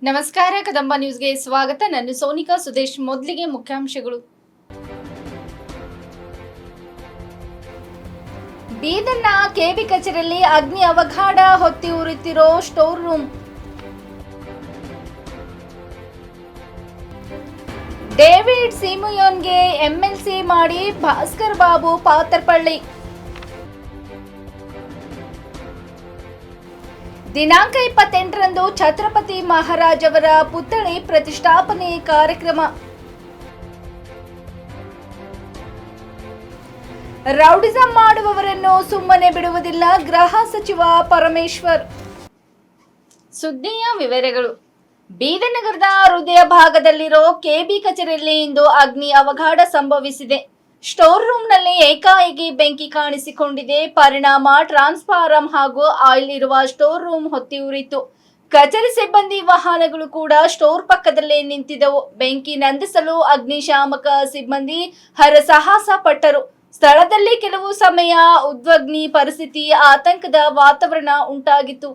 ನಮಸ್ಕಾರ ಕದಂಬ ನ್ಯೂಸ್ಗೆ ಸ್ವಾಗತ. ನಾನು ಸೋನಿಕಾ ಸುದೇಶ್. ಮೊದಲಿಗೆ ಮುಖ್ಯಾಂಶಗಳು. ಬೀದರ್ನ ಕೆಬಿ ಕಚೇರಿಯಲ್ಲಿ ಅಗ್ನಿ ಅವಘಡ, ಹೊತ್ತಿ ಉರಿತಿರೋ ಸ್ಟೋರ್ ರೂಮ್. ಡೇವಿಡ್ ಸಿಮಿಯೋನ್ಗೆ ಎಂಎಲ್ಸಿ ಮಾಡಿ ಭಾಸ್ಕರ್ ಬಾಬು ಪಾತರ್ಪಳ್ಳಿ. ದಿನಾಂಕ 28ರಂದು ಛತ್ರಪತಿ ಮಹಾರಾಜ್ ಅವರ ಪುತ್ಥಳಿ ಪ್ರತಿಷ್ಠಾಪನೆ ಕಾರ್ಯಕ್ರಮ. ರೌಡಿಸಂ ಮಾಡುವವರನ್ನು ಸುಮ್ಮನೆ ಬಿಡುವುದಿಲ್ಲ, ಗೃಹ ಸಚಿವ ಪರಮೇಶ್ವರ್. ಸುದ್ದಿಯ ವಿವರಗಳು. ಬೀದರ್ ನಗರದ ಹೃದಯ ಭಾಗದಲ್ಲಿರೋ ಕೆಬಿ ಕಚೇರಿಯಲ್ಲಿ ಇಂದು ಅಗ್ನಿ ಅವಘಡ ಸಂಭವಿಸಿದೆ. ಸ್ಟೋರ್ ರೂಮ್ನಲ್ಲಿ ಏಕಾಏಕಿ ಬೆಂಕಿ ಕಾಣಿಸಿಕೊಂಡಿದೆ. ಪರಿಣಾಮ ಟ್ರಾನ್ಸ್ಫಾರಂ ಹಾಗೂ ಆಯಿಲ್ ಇರುವ ಸ್ಟೋರ್ ರೂಮ್ ಹೊತ್ತಿ ಉರಿತು. ಕಚೇರಿ ಸಿಬ್ಬಂದಿ ವಾಹನಗಳು ಕೂಡ ಸ್ಟೋರ್ ಪಕ್ಕದಲ್ಲೇ ನಿಂತಿದ್ದವು. ಬೆಂಕಿ ನಂದಿಸಲು ಅಗ್ನಿಶಾಮಕ ಸಿಬ್ಬಂದಿ ಹರಸಾಹಸ ಪಟ್ಟರು. ಸ್ಥಳದಲ್ಲಿ ಕೆಲವು ಸಮಯ ಉದ್ವಿಗ್ನ ಪರಿಸ್ಥಿತಿ, ಆತಂಕದ ವಾತಾವರಣ ಉಂಟಾಗಿತ್ತು.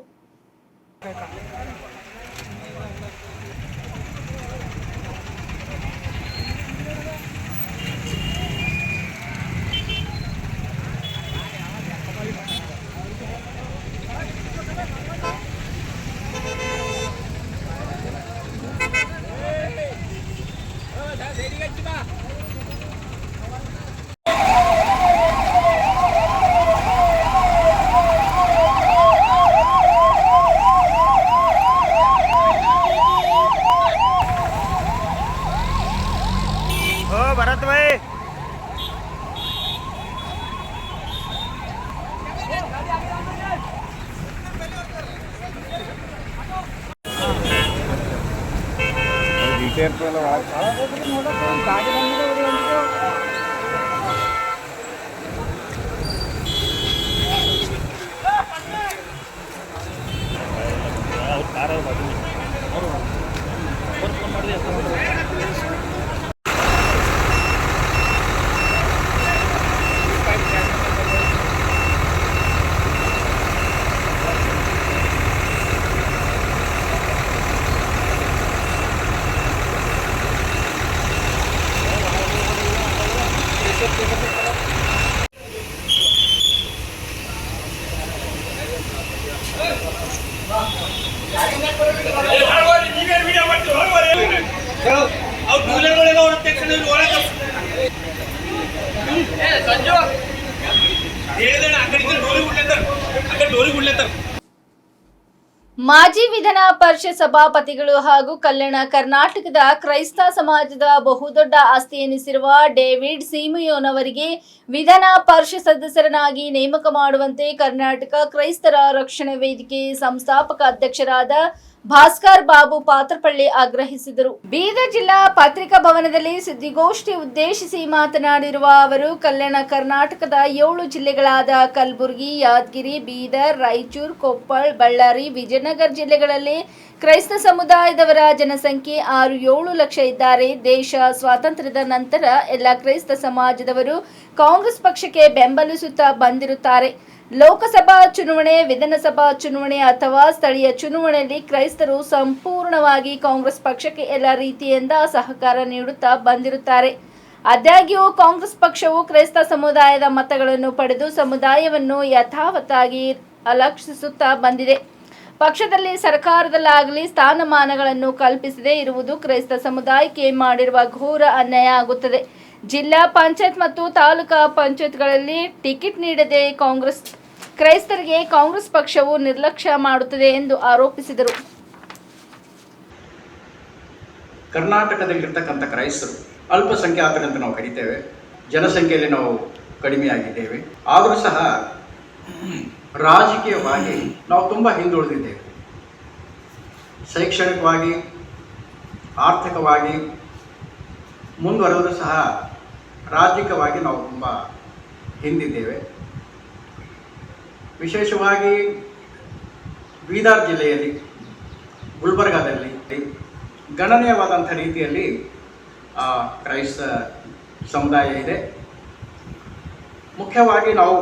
भरत भाई ಮಾಜಿ ವಿಧಾನ ಪರಿಷತ್ ಸಭಾಪತಿಗಳು ಹಾಗೂ ಕಲ್ಯಾಣ ಕರ್ನಾಟಕದ ಕ್ರೈಸ್ತ ಸಮಾಜದ ಬಹುದೊಡ್ಡ ಆಸ್ತಿ ಎನಿಸಿರುವ ಡೇವಿಡ್ ಸಿಮಿಯೋನ್ ಅವರಿಗೆ ವಿಧಾನ ಪರಿಷತ್ ಸದಸ್ಯರನ್ನಾಗಿ ನೇಮಕ ಮಾಡುವಂತೆ ಕರ್ನಾಟಕ ಕ್ರೈಸ್ತರ ರಕ್ಷಣಾ ವೇದಿಕೆ ಸಂಸ್ಥಾಪಕ ಅಧ್ಯಕ್ಷರಾದ ಭಾಸ್ಕರ್ ಬಾಬು ಪಾತರ್ಪಳ್ಳಿ ಆಗ್ರಹಿಸಿದರು. ಬೀದರ್ ಜಿಲ್ಲಾ ಪತ್ರಿಕಾ ಭವನದಲ್ಲಿ ಸುದ್ದಿಗೋಷ್ಠಿ ಉದ್ದೇಶಿಸಿ ಮಾತನಾಡಿರುವ ಅವರು, ಕಲ್ಯಾಣ ಕರ್ನಾಟಕದ 7 ಜಿಲ್ಲೆಗಳಾದ ಕಲಬುರಗಿ, ಯಾದಗಿರಿ, ಬೀದರ್, ರಾಯಚೂರು, ಕೊಪ್ಪಳ, ಬಳ್ಳಾರಿ, ವಿಜಯನಗರ ಜಿಲ್ಲೆಗಳಲ್ಲಿ ಕ್ರೈಸ್ತ ಸಮುದಾಯದವರ ಜನಸಂಖ್ಯೆ 6-7 ಲಕ್ಷ ಇದ್ದಾರೆ. ದೇಶ ಸ್ವಾತಂತ್ರ್ಯದ ನಂತರ ಎಲ್ಲ ಕ್ರೈಸ್ತ ಸಮಾಜದವರು ಕಾಂಗ್ರೆಸ್ ಪಕ್ಷಕ್ಕೆ ಬೆಂಬಲಿಸುತ್ತಾ ಬಂದಿರುತ್ತಾರೆ. ಲೋಕಸಭಾ ಚುನಾವಣೆ, ವಿಧಾನಸಭಾ ಚುನಾವಣೆ ಅಥವಾ ಸ್ಥಳೀಯ ಚುನಾವಣೆಯಲ್ಲಿ ಕ್ರೈಸ್ತರು ಸಂಪೂರ್ಣವಾಗಿ ಕಾಂಗ್ರೆಸ್ ಪಕ್ಷಕ್ಕೆ ಎಲ್ಲ ರೀತಿಯಿಂದ ಸಹಕಾರ ನೀಡುತ್ತಾ ಬಂದಿರುತ್ತಾರೆ. ಆದಾಗ್ಯೂ ಕಾಂಗ್ರೆಸ್ ಪಕ್ಷವು ಕ್ರೈಸ್ತ ಸಮುದಾಯದ ಮತಗಳನ್ನು ಪಡೆದು ಸಮುದಾಯವನ್ನು ಯಥಾವತ್ತಾಗಿ ಅಲಕ್ಷಿಸುತ್ತಾ ಬಂದಿದೆ. ಪಕ್ಷದಲ್ಲಿ ಸರ್ಕಾರದಲ್ಲಾಗಲಿ ಸ್ಥಾನಮಾನಗಳನ್ನು ಕಲ್ಪಿಸದೇ ಇರುವುದು ಕ್ರೈಸ್ತ ಸಮುದಾಯಕ್ಕೆ ಮಾಡಿರುವ ಘೋರ ಅನ್ಯಾಯ ಆಗುತ್ತದೆ. ಜಿಲ್ಲಾ ಪಂಚಾಯತ್ ಮತ್ತು ತಾಲೂಕಾ ಪಂಚಾಯತ್ಗಳಲ್ಲಿ ಟಿಕೆಟ್ ನೀಡದೆ ಕ್ರೈಸ್ತರಿಗೆ ಕಾಂಗ್ರೆಸ್ ಪಕ್ಷವು ನಿರ್ಲಕ್ಷ್ಯ ಮಾಡುತ್ತದೆ ಎಂದು ಆರೋಪಿಸಿದರು. ಕರ್ನಾಟಕದಲ್ಲಿರ್ತಕ್ಕಂಥ ಕ್ರೈಸ್ತರು ಅಲ್ಪಸಂಖ್ಯಾತರಂತ ನಾವು ಕರೀತೇವೆ. ಜನಸಂಖ್ಯೆಯಲ್ಲಿ ನಾವು ಕಡಿಮೆಯಾಗಿದ್ದೇವೆ. ಆದರೂ ಸಹ ರಾಜಕೀಯವಾಗಿ ನಾವು ತುಂಬ ಹಿಂದುಳಿದಿದ್ದೇವೆ. ಶೈಕ್ಷಣಿಕವಾಗಿ, ಆರ್ಥಿಕವಾಗಿ ಮುಂದುವರೆದರೂ ಸಹ ರಾಜಕೀಯವಾಗಿ ನಾವು ತುಂಬ ಹಿಂದಿದ್ದೇವೆ. ವಿಶೇಷವಾಗಿ ಬೀದರ್ ಜಿಲ್ಲೆಯಲ್ಲಿ, ಗುಲ್ಬರ್ಗಾದಲ್ಲಿ ಗಣನೀಯವಾದಂಥ ರೀತಿಯಲ್ಲಿ ಕ್ರೈಸ್ತ ಸಮುದಾಯ ಇದೆ. ಮುಖ್ಯವಾಗಿ ನಾವು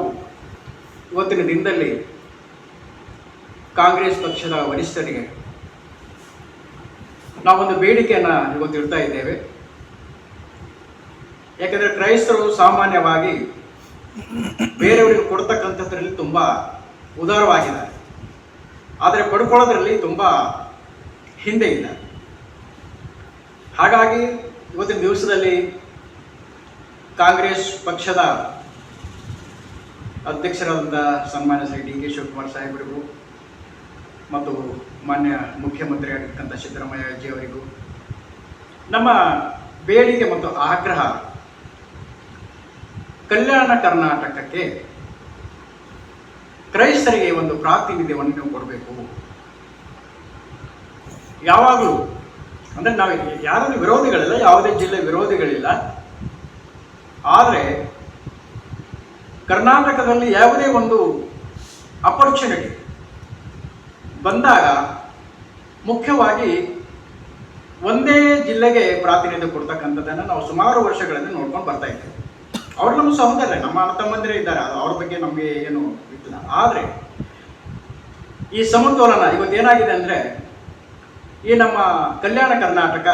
ಇವತ್ತಿನ ದಿನದಲ್ಲಿ ಕಾಂಗ್ರೆಸ್ ಪಕ್ಷದ ವರಿಷ್ಠರಿಗೆ ನಾವೊಂದು ಬೇಡಿಕೆಯನ್ನು ಇವತ್ತು ಇಡ್ತಾ ಇದ್ದೇವೆ. ಯಾಕೆಂದರೆ ಕ್ರೈಸ್ತರು ಸಾಮಾನ್ಯವಾಗಿ ಬೇರೆಯವರಿಗೆ ಕೊಡ್ತಕ್ಕಂಥದ್ರಲ್ಲಿ ತುಂಬ ಉದಾರವಾಗಿದ್ದಾರೆ, ಆದರೆ ಪಡ್ಕೊಳ್ಳೋದ್ರಲ್ಲಿ ತುಂಬ ಹಿಂದೆ ಇಲ್ಲ. ಹಾಗಾಗಿ ಇವತ್ತಿನ ದಿವಸದಲ್ಲಿ ಕಾಂಗ್ರೆಸ್ ಪಕ್ಷದ ಅಧ್ಯಕ್ಷರಾದಂಥ ಸನ್ಮಾನ್ಯ ಶ್ರೀ ಡಿ ಕೆ ಶಿವಕುಮಾರ್ ಸಾಹೇಬರಿಗೂ ಮತ್ತು ಮಾನ್ಯ ಮುಖ್ಯಮಂತ್ರಿ ಆಗಿರ್ತಕ್ಕಂಥ ಸಿದ್ದರಾಮಯ್ಯಜಿ ಅವರಿಗೂ ನಮ್ಮ ಬೇಡಿಕೆ ಮತ್ತು ಆಗ್ರಹ, ಕಲ್ಯಾಣ ಕರ್ನಾಟಕಕ್ಕೆ ಕ್ರೈಸ್ತರಿಗೆ ಒಂದು ಪ್ರಾತಿನಿಧ್ಯವನ್ನು ನೀವು ಕೊಡಬೇಕು. ಯಾವಾಗಲೂ ಅಂದರೆ ನಾವು ಯಾರಾದ್ರೂ ವಿರೋಧಿಗಳಿಲ್ಲ, ಯಾವುದೇ ಜಿಲ್ಲೆ ವಿರೋಧಿಗಳಿಲ್ಲ. ಆದರೆ ಕರ್ನಾಟಕದಲ್ಲಿ ಯಾವುದೇ ಒಂದು ಅಪರ್ಚುನಿಟಿ ಬಂದಾಗ ಮುಖ್ಯವಾಗಿ ಒಂದೇ ಜಿಲ್ಲೆಗೆ ಪ್ರಾತಿನಿಧ್ಯ ಕೊಡ್ತಕ್ಕಂಥದ್ದನ್ನು ನಾವು ಸುಮಾರು ವರ್ಷಗಳಿಂದ ನೋಡ್ಕೊಂಡು ಬರ್ತಾ ಇದ್ದೇವೆ. ಅವರು ನಮ್ಮ ಸಹೋದರರೇ, ನಮ್ಮ ಅಣ್ಣ ತಮ್ಮಂದಿರೇ ಇದ್ದಾರೆ, ಅವ್ರ ಬಗ್ಗೆ ನಮಗೆ ಏನು ಇಲ್ಲ. ಆದರೆ ಈ ಸಮತೋಲನ ಇವತ್ತೇನಾಗಿದೆ ಅಂದರೆ, ಈ ನಮ್ಮ ಕಲ್ಯಾಣ ಕರ್ನಾಟಕ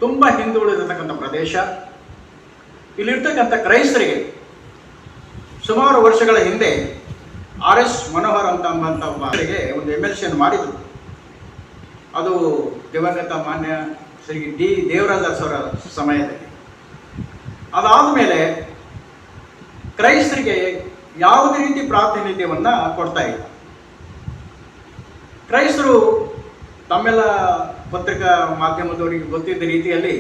ತುಂಬ ಹಿಂದುಳಿದಿರ್ತಕ್ಕಂಥ ಪ್ರದೇಶ. ಇಲ್ಲಿರ್ತಕ್ಕಂಥ ಕ್ರೈಸ್ತರಿಗೆ ಸುಮಾರು ವರ್ಷಗಳ ಹಿಂದೆ RS ಮನೋಹರ್ ಅಂತಂಬಂಥ ಒಬ್ಬರಿಗೆ ಒಂದು MLC ಮಾಡಿದರು. ಅದು ದಿವಂಗತ ಮಾನ್ಯ ಶ್ರೀ ಡಿ ದೇವರಾಜ ಅವರ ಸಮಯದಲ್ಲಿ. ಅದಾದ ಮೇಲೆ ಕ್ರೈಸ್ತರಿಗೆ ಯಾವುದೇ ರೀತಿ ಪ್ರಾತಿನಿಧ್ಯವನ್ನು ಕೊಡ್ತಾ ಇಲ್ಲ. ಕ್ರೈಸ್ತರು ತಮ್ಮೆಲ್ಲ ಪತ್ರಿಕಾ ಮಾಧ್ಯಮದವರಿಗೆ ಗೊತ್ತಿದ್ದ ರೀತಿಯಲ್ಲಿ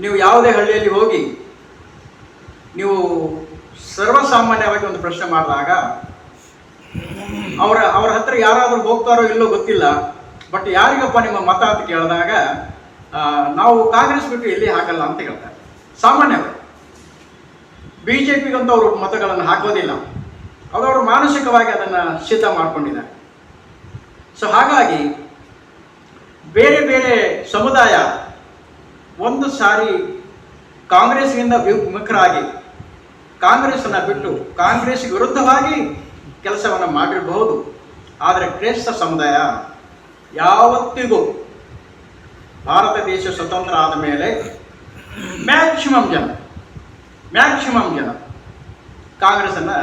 ನೀವು ಯಾವುದೇ ಹಳ್ಳಿಯಲ್ಲಿ ಹೋಗಿ ನೀವು ಸರ್ವಸಾಮಾನ್ಯವಾಗಿ ಒಂದು ಪ್ರಶ್ನೆ ಮಾಡಿದಾಗ ಅವರ ಹತ್ರ ಯಾರಾದರೂ ಹೋಗ್ತಾರೋ ಇಲ್ಲೋ ಗೊತ್ತಿಲ್ಲ, ಬಟ್ ಯಾರಿಗಪ್ಪ ನಿಮ್ಮ ಮತ ಅಂತ ಕೇಳಿದಾಗ ನಾವು ಕಾಂಗ್ರೆಸ್ ಬಿಟ್ಟು ಎಲ್ಲಿ ಹಾಕಲ್ಲ ಅಂತ ಹೇಳ್ತಾರೆ. ಸಾಮಾನ್ಯವಾಗಿ BJPಗಂತೂ ಅವರು ಮತಗಳನ್ನು ಹಾಕೋದಿಲ್ಲ, ಅವರು ಮಾನಸಿಕವಾಗಿ ಅದನ್ನು ಸಿದ್ಧ ಮಾಡ್ಕೊಂಡಿದ್ದಾರೆ. ಸೊ ಹಾಗಾಗಿ ಬೇರೆ ಬೇರೆ ಸಮುದಾಯ ಒಂದು ಸಾರಿ ಕಾಂಗ್ರೆಸ್ನಿಂದ ವಿಮುಖರಾಗಿ ಕಾಂಗ್ರೆಸ್ಸನ್ನು ಬಿಟ್ಟು ಕಾಂಗ್ರೆಸ್ ವಿರುದ್ಧವಾಗಿ ಕೆಲಸವನ್ನು ಮಾಡಿರಬಹುದು. ಆದರೆ ಕ್ರೈಸ್ತ ಸಮುದಾಯ ಯಾವತ್ತಿಗೂ ಭಾರತ ದೇಶ ಸ್ವತಂತ್ರ ಆದ ಮೇಲೆ ಮ್ಯಾಕ್ಸಿಮಮ್ ಜನ ಕಾಂಗ್ರೆಸ್ಸನ್ನು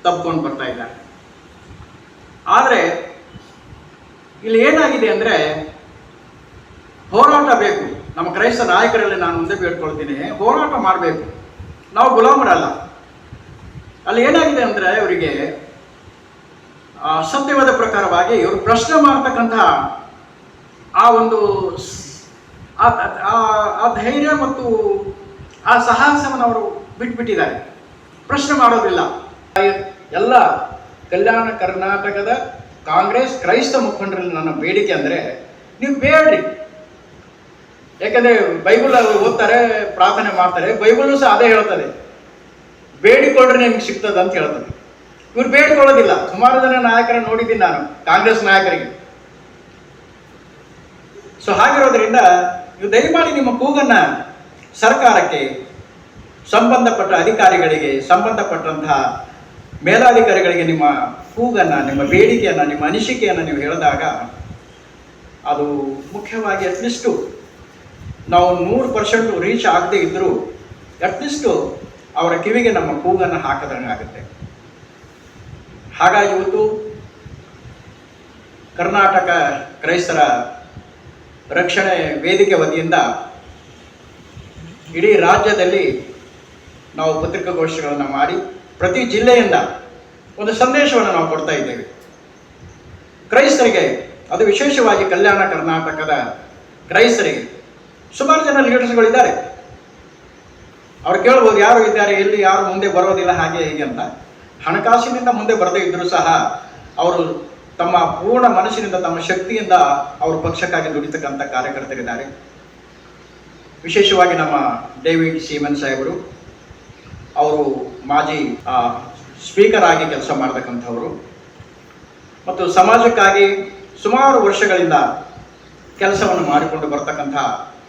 ತಬ್ಕೊಂಡು ಬರ್ತಾ ಇದ್ದಾರೆ. ಆದರೆ ಇಲ್ಲಿ ಏನಾಗಿದೆ ಅಂದರೆ, ಹೋರಾಟ ಬೇಕು. ನಮ್ಮ ಕ್ರೈಸ್ತ ನಾಯಕರಲ್ಲಿ ನಾನು ಮುಂದೆ ಬೇಡ್ಕೊಳ್ತೀನಿ, ಹೋರಾಟ ಮಾಡಬೇಕು. ನಾವು ಗುಲಾಮರಲ್ಲ. ಅಲ್ಲಿ ಏನಾಗಿದೆ ಅಂದರೆ, ಇವರಿಗೆ ಸತ್ಯವಾದ ಪ್ರಕಾರವಾಗಿ ಇವರು ಪ್ರಶ್ನೆ ಮಾಡ್ತಕ್ಕಂಥ ಆ ಒಂದು ಆ ಧೈರ್ಯ ಮತ್ತು ಆ ಸಾಹಸವನ್ನು ಅವರು ಬಿಟ್ಬಿಟ್ಟಿದ್ದಾರೆ, ಪ್ರಶ್ನೆ ಮಾಡೋದಿಲ್ಲ. ಎಲ್ಲ ಕಲ್ಯಾಣ ಕರ್ನಾಟಕದ ಕಾಂಗ್ರೆಸ್ ಕ್ರೈಸ್ತ ಮುಖಂಡರಲ್ಲಿ ನನ್ನ ಬೇಡಿಕೆ ಅಂದರೆ, ನೀವು ಬೇಡ್ರಿ. ಯಾಕಂದರೆ ಬೈಬಲ್ ಓದ್ತಾರೆ, ಪ್ರಾರ್ಥನೆ ಮಾಡ್ತಾರೆ, ಬೈಬಲ್ ಸಹ ಅದೇ ಹೇಳ್ತದೆ, ಬೇಡಿಕೊಂಡ್ರೆ ನಿಮ್ಗೆ ಸಿಗ್ತದೆ ಅಂತ ಹೇಳ್ತದೆ. ಇವ್ರು ಬೇಡಿಕೊಳ್ಳೋದಿಲ್ಲ. ಸುಮಾರು ಜನ ನಾಯಕರನ್ನು ನೋಡಿದ್ದೀನಿ ನಾನು, ಕಾಂಗ್ರೆಸ್ ನಾಯಕರಿಗೆ. ಸೊ ಹಾಗಿರೋದ್ರಿಂದ ನೀವು ದಯಮಾಡಿ ನಿಮ್ಮ ಕೂಗನ್ನು ಸರ್ಕಾರಕ್ಕೆ, ಸಂಬಂಧಪಟ್ಟ ಅಧಿಕಾರಿಗಳಿಗೆ, ಸಂಬಂಧಪಟ್ಟಂತಹ ಮೇಲಾಧಿಕಾರಿಗಳಿಗೆ ನಿಮ್ಮ ಕೂಗನ್ನು, ನಿಮ್ಮ ಬೇಡಿಕೆಯನ್ನು, ನಿಮ್ಮ ಅನಿಸಿಕೆಯನ್ನು ನೀವು ಹೇಳಿದಾಗ ಅದು ಮುಖ್ಯವಾಗಿ ಅಟ್ಲೀಸ್ಟು ನಾವು 100% ರೀಚ್ ಆಗದೇ ಇದ್ದರೂ ಅಟ್ಲೀಸ್ಟು ಅವರ ಕಿವಿಗೆ ನಮ್ಮ ಕೂಗನ್ನು ಹಾಕದಂಗೆ ಆಗುತ್ತೆ. ಹಾಗಾಗಿ ಇವತ್ತು ಕರ್ನಾಟಕ ಕ್ರೈಸ್ತರ ರಕ್ಷಣೆ ವೇದಿಕೆ ವತಿಯಿಂದ ಇಡೀ ರಾಜ್ಯದಲ್ಲಿ ನಾವು ಪತ್ರಿಕಾಗೋಷ್ಠಿಗಳನ್ನು ಮಾಡಿ ಪ್ರತಿ ಜಿಲ್ಲೆಯಿಂದ ಒಂದು ಸಂದೇಶವನ್ನು ನಾವು ಕೊಡ್ತಾ ಇದ್ದೇವೆ ಕ್ರೈಸ್ತರಿಗೆ. ಅದು ವಿಶೇಷವಾಗಿ ಕಲ್ಯಾಣ ಕರ್ನಾಟಕದ ಕ್ರೈಸ್ತರಿಗೆ ಸುಮಾರು ಜನ ಲೀಡರ್ಸ್ಗಳಿದ್ದಾರೆ. ಅವ್ರು ಕೇಳ್ಬೋದು, ಯಾರು ಇದ್ದಾರೆ, ಎಲ್ಲಿ ಯಾರು ಮುಂದೆ ಬರೋದಿಲ್ಲ, ಹಾಗೆ ಹೀಗೆ ಅಂತ. ಹಣಕಾಸಿನಿಂದ ಮುಂದೆ ಬರದೇ ಇದ್ದರೂ ಸಹ ಅವರು ತಮ್ಮ ಪೂರ್ಣ ಮನಸ್ಸಿನಿಂದ, ತಮ್ಮ ಶಕ್ತಿಯಿಂದ ಅವರು ಪಕ್ಷಕ್ಕಾಗಿ ದುಡಿತಕ್ಕಂಥ ಕಾರ್ಯಕರ್ತರಿದ್ದಾರೆ. ವಿಶೇಷವಾಗಿ ನಮ್ಮ ಡೇವಿಡ್ ಸೀಮನ್ ಸಾಹೇಬರು, ಅವರು ಮಾಜಿ ಸ್ಪೀಕರ್ ಆಗಿ ಕೆಲಸ ಮಾಡತಕ್ಕಂಥವರು ಮತ್ತು ಸಮಾಜಕ್ಕಾಗಿ ಸುಮಾರು ವರ್ಷಗಳಿಂದ ಕೆಲಸವನ್ನು ಮಾಡಿಕೊಂಡು ಬರ್ತಕ್ಕಂಥ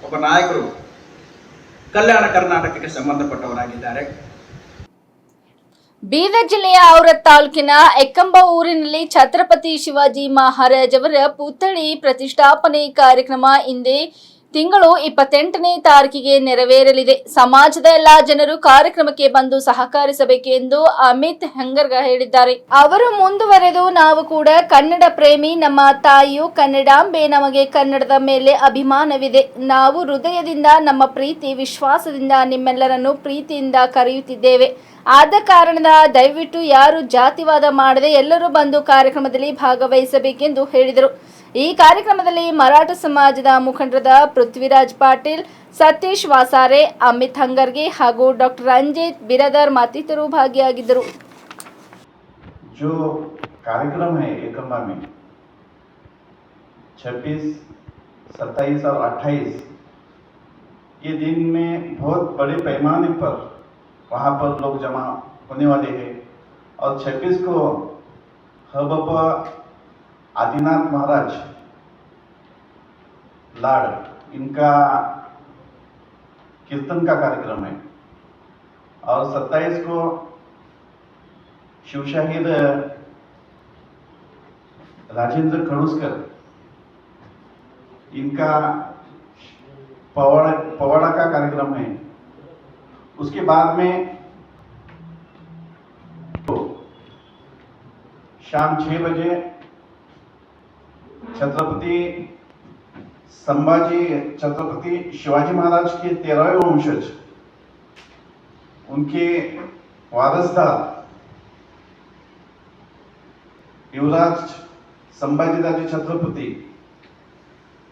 ಒಬ್ಬ ನಾಯಕರು ಕಲ್ಯಾಣ ಕರ್ನಾಟಕಕ್ಕೆ ಸಂಬಂಧಪಟ್ಟವರಾಗಿದ್ದಾರೆ. ಬೀದರ್ ಜಿಲ್ಲೆಯ ಔರತ್ ತಾಲೂಕಿನ ಎಕ್ಕಂಬ ಊರಿನಲ್ಲಿ ಛತ್ರಪತಿ ಶಿವಾಜಿ ಮಹಾರಾಜ್ ಅವರ ಪುತ್ಥಳಿ ಪ್ರತಿಷ್ಠಾಪನೆ ಕಾರ್ಯಕ್ರಮ ಇಂದೇ ತಿಂಗಳು 28ನೇ ತಾರೀಕಿಗೆ ನೆರವೇರಲಿದೆ. ಸಮಾಜದ ಎಲ್ಲಾ ಜನರು ಕಾರ್ಯಕ್ರಮಕ್ಕೆ ಬಂದು ಸಹಕರಿಸಬೇಕು ಎಂದು ಅಮಿತ್ ಹೆಂಗರ್ಗ ಹೇಳಿದ್ದಾರೆ. ಅವರು ಮುಂದುವರೆದು, ನಾವು ಕೂಡ ಕನ್ನಡ ಪ್ರೇಮಿ, ನಮ್ಮ ತಾಯಿಯು ಕನ್ನಡಾಂಬೆ, ನಮಗೆ ಕನ್ನಡದ ಮೇಲೆ ಅಭಿಮಾನವಿದೆ. ನಾವು ಹೃದಯದಿಂದ, ನಮ್ಮ ಪ್ರೀತಿ ವಿಶ್ವಾಸದಿಂದ ನಿಮ್ಮೆಲ್ಲರನ್ನು ಪ್ರೀತಿಯಿಂದ ಕರೆಯುತ್ತಿದ್ದೇವೆ. ಆದ ಕಾರಣದ ದಯವಿಟ್ಟು ಯಾರು ಜಾತಿವಾದ ಮಾಡದೆ ಎಲ್ಲರೂ ಬಂದು ಕಾರ್ಯಕ್ರಮದಲ್ಲಿ ಭಾಗವಹಿಸಬೇಕೆಂದು ಹೇಳಿದರು. ಈ ಕಾರ್ಯಕ್ರಮದಲ್ಲಿ ಮರಾಠ ಸಮಾಜದ ಮುಖಂಡರಾದ ಪೃಥ್ವಿರಾಜ್ ಪಾಟೀಲ್, ಸತೀಶ್ ವಾಸಾರೆ, ಅಮಿತ್ ಹಂಗರ್ಗೆ ಹಾಗೂ ಡಾಕ್ಟರ್ ರಂಜಿತ್ ಬಿರದರ್ ಮತ್ತಿತರರು ಭಾಗಿಯಾಗಿದ್ದರು. जो कार्यक्रम है एकम्बा में 26, 27 और 28 ये दिन में बहुत बड़े पैमाने पर वहाँ पर लोग जमा होने वाले हैं और 26 को हबप्पा आदिनाथ महाराज लाड़ इनका कीर्तन का कार्यक्रम है और 27 को शिव शहीद राजेंद्र खड़ूसकर इनका पवाड़ा का कार्यक्रम है। उसके बाद में तो शाम 6 बजे छत्रपति शिवाजी महाराज के 13वें वंशज उनके वारसदार युवराज संभाजीराजे छत्रपति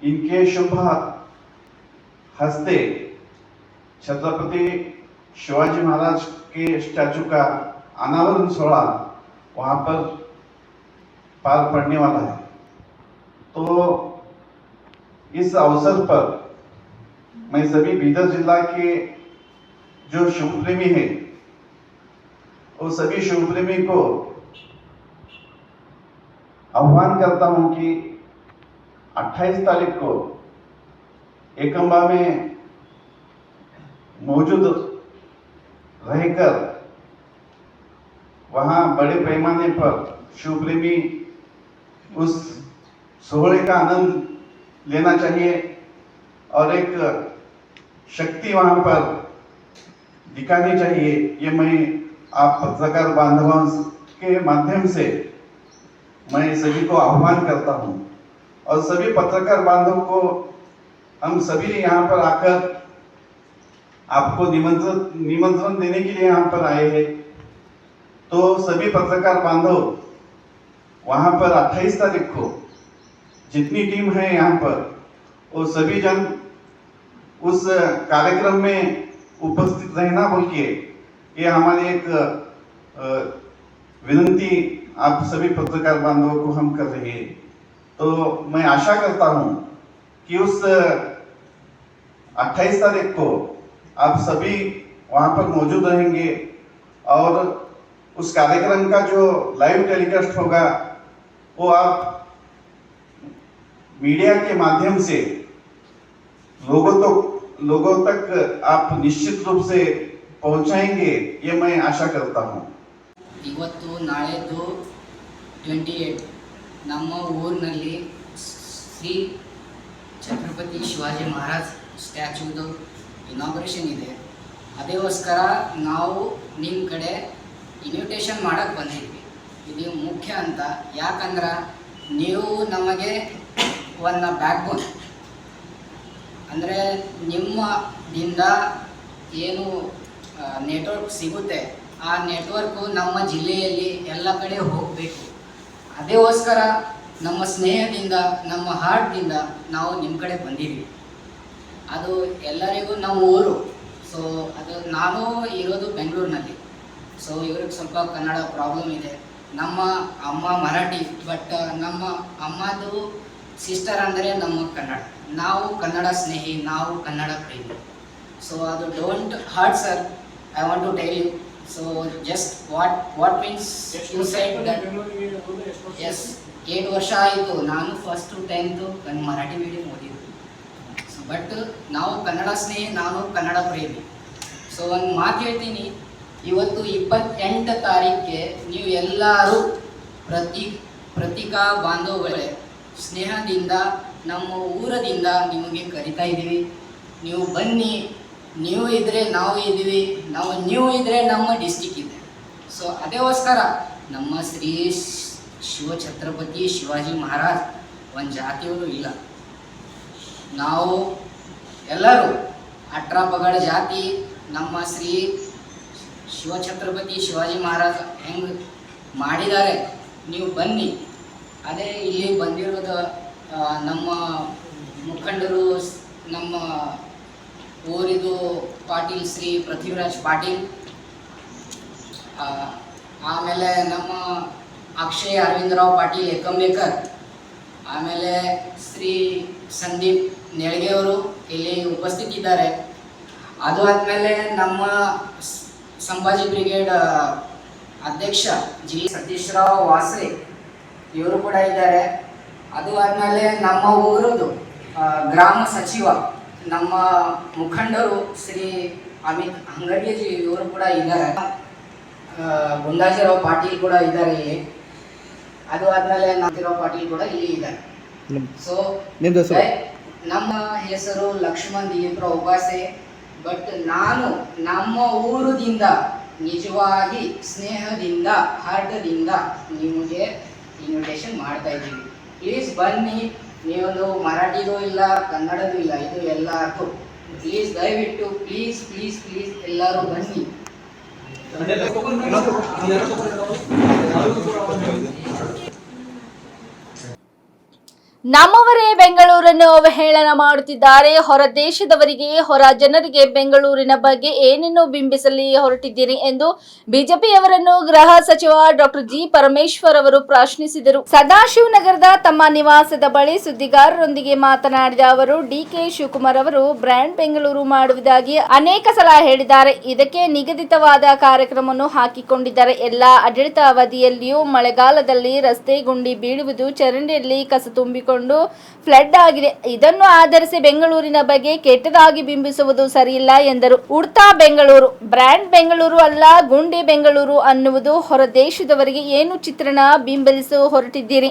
इनके शुभ हस्ते छत्रपति शिवाजी महाराज के स्टैचू का अनावरण सोड़ा वहां पर पार पड़ने वाला है। तो इस अवसर पर मैं सभी बीदर जिला के जो शिव प्रेमी है वो सभी शिव प्रेमी को आह्वान करता हूं कि 28 तारीख को एकम्बा में मौजूद रहकर वहां बड़े पैमाने पर शिव प्रेमी उस सोहळे का आनंद लेना चाहिए और एक शक्ति वहां पर दिखानी चाहिए। ये मैं आप पत्रकार बांधवों के माध्यम से मैं सभी को आह्वान करता हूं और सभी पत्रकार बांधव को हम सभी यहाँ पर आकर आपको निमंत्रण देने के लिए यहाँ पर आए हैं। तो सभी पत्रकार बांधव वहाँ पर 28 तारीख को जितनी टीम है यहाँ पर वो सभी जन उस कार्यक्रम में उपस्थित रहना बोल के ये हमारी एक विनती आप सभी पत्रकार बांधवों को हम कर रहे हैं। तो मैं आशा करता हूँ कि उस 28 तारीख को आप सभी वहाँ पर मौजूद रहेंगे और उस कार्यक्रम का जो लाइव टेलीकास्ट होगा वो आप मीडिया के माध्यम से लोगों तक आप निश्चित रूप से पहुंचाएंगे, ये मैं आशा करता हूं। ಇವತ್ತು ನಾಳೆದು 28 ನಮ್ಮ ಊರಿನಲ್ಲಿ ಶ್ರೀ ಛತ್ರಪತಿ ಶಿವಾಜಿ ಮಹಾರಾಜ್ ಸ್ಟ್ಯಾಚ್ಯೂದು ಇನಾಗ್ರೇಷನ್ ಇದೆ. ಅದಕ್ಕೋಸ್ಕರ ನಾವು ನಿಮ್ಮ ಕಡೆ ಇನ್ವಿಟೇಷನ್ ಮಾಡಕ್ಕೆ ಬಂದಿದ್ವಿ. ಇದು ಮುಖ್ಯ ಅಂತ ಯಾಕಂದ್ರೆ ನೀವು ನಮಗೆ ಒಂದು ಬ್ಯಾಕ್ಬೋನ್ ಅಂದರೆ ನಿಮ್ಮದಿಂದ ಏನು ನೆಟ್ವರ್ಕ್ ಸಿಗುತ್ತೆ ಆ ನೆಟ್ವರ್ಕು ನಮ್ಮ ಜಿಲ್ಲೆಯಲ್ಲಿ ಎಲ್ಲ ಕಡೆ ಹೋಗಬೇಕು. ಅದಕ್ಕೋಸ್ಕರ ನಮ್ಮ ಸ್ನೇಹದಿಂದ ನಮ್ಮ ಹಾರ್ಟ್ದಿಂದ ನಾವು ನಿಮ್ಮ ಕಡೆ ಬಂದಿದ್ವಿ. ಅದು ಎಲ್ಲರಿಗೂ ನಮ್ಮ ಊರು. ಸೊ ಅದು ನಾನು ಇರೋದು ಬೆಂಗಳೂರಿನಲ್ಲಿ. ಸೊ ಇವ್ರಿಗೆ ಸ್ವಲ್ಪ ಕನ್ನಡ ಪ್ರಾಬ್ಲಮ್ ಇದೆ. ನಮ್ಮ ಅಮ್ಮ ಮರಾಠಿ, ಬಟ್ ನಮ್ಮ ಅಮ್ಮದು ಸಿಸ್ಟರ್ ಅಂದರೆ ನಮ್ಮ ಕನ್ನಡ. ನಾವು ಕನ್ನಡ ಸ್ನೇಹಿ, ನಾವು ಕನ್ನಡ ಪ್ರೇಮಿ. ಸೊ ಅದು don't hurt sir, I want to tell you. So just what means you side that as 8 ವರ್ಷ ಆಯಿತು. ನಾನು ಫಸ್ಟ್ 10th ಮರಾಠಿ ಮೀಡಿಯಂ ಓದಿದ್ದು. ಸೊ ಬಟ್ ನಾವು ಕನ್ನಡ ಸ್ನೇಹಿ, ನಾನು ಕನ್ನಡ ಪ್ರೇಮಿ. ಸೊ ಒಂದು ಮಾತು ಹೇಳ್ತೀನಿ, ಇವತ್ತು 28 ತಾರೀಕಿಗೆ ನೀವು ಎಲ್ಲರೂ ಪ್ರತಿಕಾ ಬಾಂಧವಗಳೇ ಸ್ನೇಹದಿಂದ ನಮ್ಮ ಊರದಿಂದ ನಿಮಗೆ ಕರಿತಾ ಇದ್ದೀವಿ. ನೀವು ಬನ್ನಿ, ನೀವು ಇದ್ದರೆ ನಾವು ಇದ್ದೀವಿ, ನೀವು ಇದ್ದರೆ ನಮ್ಮ ಡಿಸ್ಟಿಕ್ ಇದೆ. ಸೊ ಅದಕ್ಕೋಸ್ಕರ ನಮ್ಮ ಶ್ರೀ ಶಿವ ಛತ್ರಪತಿ ಶಿವಾಜಿ ಮಹಾರಾಜ್ ಒಂದು ಜಾತಿಯವರು ಇಲ್ಲ. ನಾವು ಎಲ್ಲರೂ 18 ಪಗಡ ಜಾತಿ ನಮ್ಮ ಶ್ರೀ ಶಿವ ಛತ್ರಪತಿ ಶಿವಾಜಿ ಮಹಾರಾಜ್ ಹೆಂಗೆ ಮಾಡಿದ್ದಾರೆ, ನೀವು ಬನ್ನಿ. ಅದೇ ಇಲ್ಲಿ ಬಂದಿರೋದು ನಮ್ಮ ಮುಖಂಡರು, ನಮ್ಮ ಊರಿದು ಪಾಟೀಲ್ ಶ್ರೀ ಪೃಥ್ವಿರಾಜ್ ಪಾಟೀಲ್, ಆಮೇಲೆ ನಮ್ಮ ಅಕ್ಷಯ್ ಅರವಿಂದರಾವ್ ಪಾಟೀಲ್ ಏಕಂಬೇಕರ್, ಆಮೇಲೆ ಶ್ರೀ ಸಂದೀಪ್ ನೆಳಗೆ ಅವರು ಇಲ್ಲಿ ಉಪಸ್ಥಿತಿದ್ದಾರೆ. ಅದು ಆದಮೇಲೆ ನಮ್ಮ ಸಂಭಾಜಿ ಬ್ರಿಗೇಡ್ ಅಧ್ಯಕ್ಷ ಜಿಲ್ಲೆ ಸತೀಶ್ರಾವ್ ವಾಸ್ರೆ ಇವರು ಕೂಡ ಇದ್ದಾರೆ. ಅದು ಆದಮೇಲೆ ನಮ್ಮ ಊರದು ಗ್ರಾಮ ಸಚಿವ ನಮ್ಮ ಮುಖಂಡರು ಶ್ರೀ ಅಮಿತ್ ಅಂಗಡಿಯಜಿ ಇವರು ಕೂಡ ಇದ್ದಾರೆ. ಗುಂಡಾಜಿರಾವ್ ಪಾಟೀಲ್ ಕೂಡ ಇದ್ದಾರೆ ಇಲ್ಲಿ. ಅದು ಆದಮೇಲೆ ನಾಥಿರಾವ್ ಪಾಟೀಲ್ ಕೂಡ ಇಲ್ಲಿ ಇದ್ದಾರೆ. ಸೊ ನಮ್ಮ ಹೆಸರು ಲಕ್ಷ್ಮಣ್ ದಿಲೀಪ್ರಾವ್ ಉಪಾಸೆ. ಬಟ್ ನಾನು ನಮ್ಮ ಊರದಿಂದ ನಿಜವಾಗಿ ಸ್ನೇಹದಿಂದ ಹಾರ್ಟದಿಂದ ನಿಮಗೆ ಇನ್ವಿಟೇಷನ್ ಮಾಡ್ತಾ ಇದ್ದೀವಿ. ಪ್ಲೀಸ್ ಬನ್ನಿ. ನೀವೊಂದು ಮರಾಠಿದು ಇಲ್ಲ, ಕನ್ನಡದು ಇಲ್ಲ, ಇದು ಎಲ್ಲರಿಗೂ ಪ್ಲೀಸ್ ದಯವಿಟ್ಟು ಪ್ಲೀಸ್ ಪ್ಲೀಸ್ ಪ್ಲೀಸ್ ಎಲ್ಲರೂ ಬನ್ನಿ. ನಮ್ಮವರೇ ಬೆಂಗಳೂರನ್ನು ಅವಹೇಳನ ಮಾಡುತ್ತಿದ್ದಾರೆ. ಹೊರ ದೇಶದವರಿಗೆ, ಹೊರ ಜನರಿಗೆ ಬೆಂಗಳೂರಿನ ಬಗ್ಗೆ ಏನನ್ನು ಬಿಂಬಿಸಲಿ ಹೊರಟಿದ್ದೀರಿ ಎಂದು ಬಿಜೆಪಿಯವರನ್ನು ಗೃಹ ಸಚಿವ ಡಾಕ್ಟರ್ ಜಿ ಪರಮೇಶ್ವರ್ ಅವರು ಪ್ರಶ್ನಿಸಿದರು. ಸದಾಶಿವನಗರದ ತಮ್ಮ ನಿವಾಸದ ಬಳಿ ಸುದ್ದಿಗಾರರೊಂದಿಗೆ ಮಾತನಾಡಿದ ಅವರು, ಡಿಕೆ ಶಿವಕುಮಾರ್ ಅವರು ಬ್ರ್ಯಾಂಡ್ ಬೆಂಗಳೂರು ಮಾಡುವುದಾಗಿ ಅನೇಕ ಸಲ ಹೇಳಿದ್ದಾರೆ. ಇದಕ್ಕೆ ನಿಗದಿತವಾದ ಕಾರ್ಯಕ್ರಮವನ್ನು ಹಾಕಿಕೊಂಡಿದ್ದಾರೆ. ಎಲ್ಲಾ ಆಡಳಿತ ಅವಧಿಯಲ್ಲಿಯೂ ಮಳೆಗಾಲದಲ್ಲಿ ರಸ್ತೆ ಗುಂಡಿ ಬೀಳುವುದು, ಚರಂಡಿಯಲ್ಲಿ ಕಸ ತುಂಬಿಕೊಂಡು ಫ್ಲಡ್ ಆಗಿದೆ. ಇದನ್ನು ಆಧರಿಸಿ ಬೆಂಗಳೂರಿನ ಬಗ್ಗೆ ಕೆಟ್ಟದಾಗಿ ಬಿಂಬಿಸುವುದು ಸರಿಯಿಲ್ಲ ಎಂದರು. ಉಡ್ತಾ ಬೆಂಗಳೂರು, ಬ್ರ್ಯಾಂಡ್ ಬೆಂಗಳೂರು ಅಲ್ಲ, ಗುಂಡಿ ಬೆಂಗಳೂರು ಅನ್ನುವುದು ಹೊರ ದೇಶದವರಿಗೆ ಏನು ಚಿತ್ರಣ ಬಿಂಬಿಸಲು ಹೊರಟಿದ್ದೀರಿ?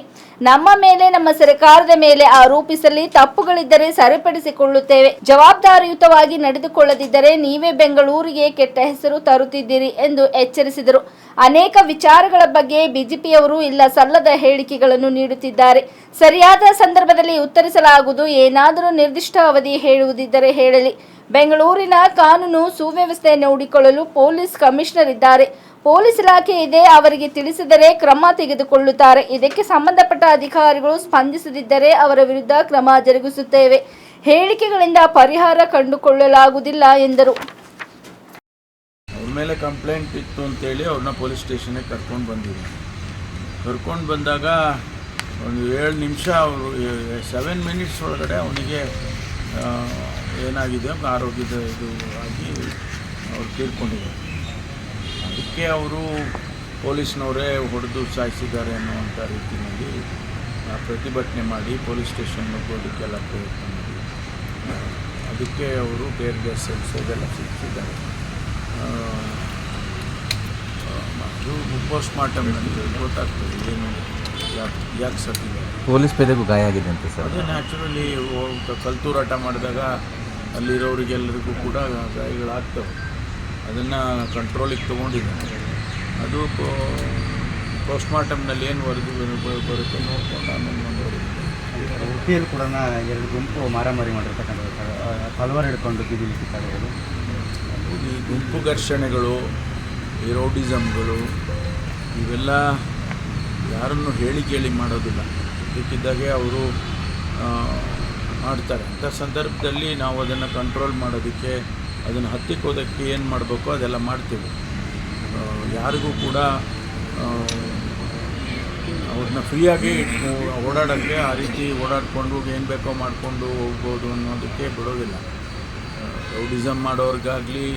ನಮ್ಮ ಮೇಲೆ, ನಮ್ಮ ಸರ್ಕಾರದ ಮೇಲೆ ಆರೋಪಿಸಲಿ. ತಪ್ಪುಗಳಿದ್ದರೆ ಸರಿಪಡಿಸಿಕೊಳ್ಳುತ್ತೇವೆ. ಜವಾಬ್ದಾರಿಯುತವಾಗಿ ನಡೆದುಕೊಳ್ಳದಿದ್ದರೆ ನೀವೇ ಬೆಂಗಳೂರಿಗೆ ಕೆಟ್ಟ ಹೆಸರು ತರುತ್ತಿದ್ದೀರಿ ಎಂದು ಎಚ್ಚರಿಸಿದರು. ಅನೇಕ ವಿಚಾರಗಳ ಬಗ್ಗೆ ಬಿಜೆಪಿಯವರು ಇಲ್ಲ ಸಲ್ಲದ ಹೇಳಿಕೆಗಳನ್ನು ನೀಡುತ್ತಿದ್ದಾರೆ. ಸರಿಯಾದ ಸಂದರ್ಭದಲ್ಲಿ ಉತ್ತರಿಸಲಾಗುವುದು. ಏನಾದರೂ ನಿರ್ದಿಷ್ಟ ಅವಧಿ ಹೇಳುವುದಿದ್ದರೆ ಹೇಳಲಿ. ಬೆಂಗಳೂರಿನ ಕಾನೂನು ಸುವ್ಯವಸ್ಥೆ ನೋಡಿಕೊಳ್ಳಲು ಪೊಲೀಸ್ ಕಮಿಷನರ್ ಇದ್ದಾರೆ, ಪೊಲೀಸ್ ಇಲಾಖೆ ಇದೆ. ಅವರಿಗೆ ತಿಳಿಸಿದರೆ ಕ್ರಮ ತೆಗೆದುಕೊಳ್ಳುತ್ತಾರೆ. ಇದಕ್ಕೆ ಸಂಬಂಧಪಟ್ಟ ಅಧಿಕಾರಿಗಳು ಸ್ಪಂದಿಸದಿದ್ದರೆ ಅವರ ವಿರುದ್ಧ ಕ್ರಮ ಜರುಗಿಸುತ್ತೇವೆ. ಹೇಳಿಕೆಗಳಿಂದ ಪರಿಹಾರ ಕಂಡುಕೊಳ್ಳಲಾಗುವುದಿಲ್ಲ ಎಂದರು. ಅವ್ರ ಮೇಲೆ ಕಂಪ್ಲೇಂಟ್ ಇತ್ತು ಅಂತೇಳಿ ಅವ್ರನ್ನ ಪೊಲೀಸ್ ಸ್ಟೇಷನ್ಗೆ ಕರ್ಕೊಂಡು ಬಂದಿದ್ದೆ. ಕರ್ಕೊಂಡು ಬಂದಾಗ ಒಂದು 7 ನಿಮಿಷ ಅವರು 7 ಮಿನಿಟ್ಸ್ ಒಳಗಡೆ ಅವನಿಗೆ ಏನಾಗಿದೆ ಆರೋಗ್ಯದ ಇದು ಆಗಿ ಅವ್ರು ತೀರ್ಕೊಂಡಿದ್ದಾರೆ. ಅದಕ್ಕೆ ಅವರು ಪೊಲೀಸ್ನವರೇ ಹೊಡೆದು ಸಾಯಿಸಿದ್ದಾರೆ ಅನ್ನುವಂಥ ರೀತಿಯಲ್ಲಿ ಪ್ರತಿಭಟನೆ ಮಾಡಿ ಪೊಲೀಸ್ ಸ್ಟೇಷನ್ ನುಗ್ಗೋದಕ್ಕೆಲ್ಲ ಪ್ರಯತ್ನ ಮಾಡಿ ಅದಕ್ಕೆ ಅವರು ಬೇರೆ ಗ್ಯಾಸ್ ಇದೆಲ್ಲ ಸಿಕ್ಕಿದ್ದಾರೆ. ಅದು ಪೋಸ್ಟ್ ಮಾರ್ಟಮ್ನಲ್ಲಿ ಗೊತ್ತಾಗ್ತದೆ ಏನು ಯಾಕೆ ಸತ್ತಿದ್ದಾರೆ. ಪೊಲೀಸ್ ಪೇದೆಗೂ ಗಾಯ ಆಗಿದೆ ಅಂತ ಸರ್. ಅದೇ ನ್ಯಾಚುರಲಿ ಕಲ್ತೂರಾಟ ಮಾಡಿದಾಗ ಅಲ್ಲಿರೋರಿಗೆಲ್ಲರಿಗೂ ಕೂಡ ಗಾಯಗಳಾಗ್ತವೆ. ಅದನ್ನು ಕಂಟ್ರೋಲಿಗೆ ತೊಗೊಂಡಿದ್ದಾರೆ. ಅದು ಪೋಸ್ಟ್ ಮಾರ್ಟಮ್ನಲ್ಲಿ ಏನು ವರದಿ ಬರುತ್ತೆ ನೋಡ್ಕೊಂಡು ಆಮೇಲೆ ಮುಂದುವರಿಯುತ್ತೆ. ಉಡುಪಿಯಲ್ಲಿ ಕೂಡ 2 ಗುಂಪು ಮಾರಾಮಾರಿ ಮಾಡಿರ್ತಕ್ಕಂಥ ಹಲವಾರು ಹಿಡ್ಕೊಂಡು ಬೀದಿಲಿ ಕಿತ್ತಾಡೋದು, ಈ ಗುಂಪು ಘರ್ಷಣೆಗಳು, ಈ ರೌಡಿಸಮ್ಗಳು ಇವೆಲ್ಲ ಯಾರನ್ನು ಹೇಳಿ ಕೇಳಿ ಮಾಡೋದಿಲ್ಲ. ಇದಕ್ಕಿದ್ದಾಗೆ ಅವರು ಮಾಡ್ತಾರೆ. ಅಂಥ ಸಂದರ್ಭದಲ್ಲಿ ನಾವು ಅದನ್ನು ಕಂಟ್ರೋಲ್ ಮಾಡೋದಕ್ಕೆ, ಅದನ್ನು ಹತ್ತಿಕ್ಕೋದಕ್ಕೆ ಏನು ಮಾಡಬೇಕು ಅದೆಲ್ಲ ಮಾಡ್ತೀವಿ. ಯಾರಿಗೂ ಕೂಡ ಅವ್ರನ್ನ ಫ್ರೀಯಾಗಿ ಓಡಾಡೋಕ್ಕೆ, ಆ ರೀತಿ ಓಡಾಡಿಕೊಂಡು ಏನು ಬೇಕೋ ಮಾಡಿಕೊಂಡು ಹೋಗ್ಬೋದು ಅನ್ನೋದಕ್ಕೆ ಬಿಡೋದಿಲ್ಲ. ರೌಡಿಸಮ್ ಮಾಡೋರಿಗಾಗಲಿ,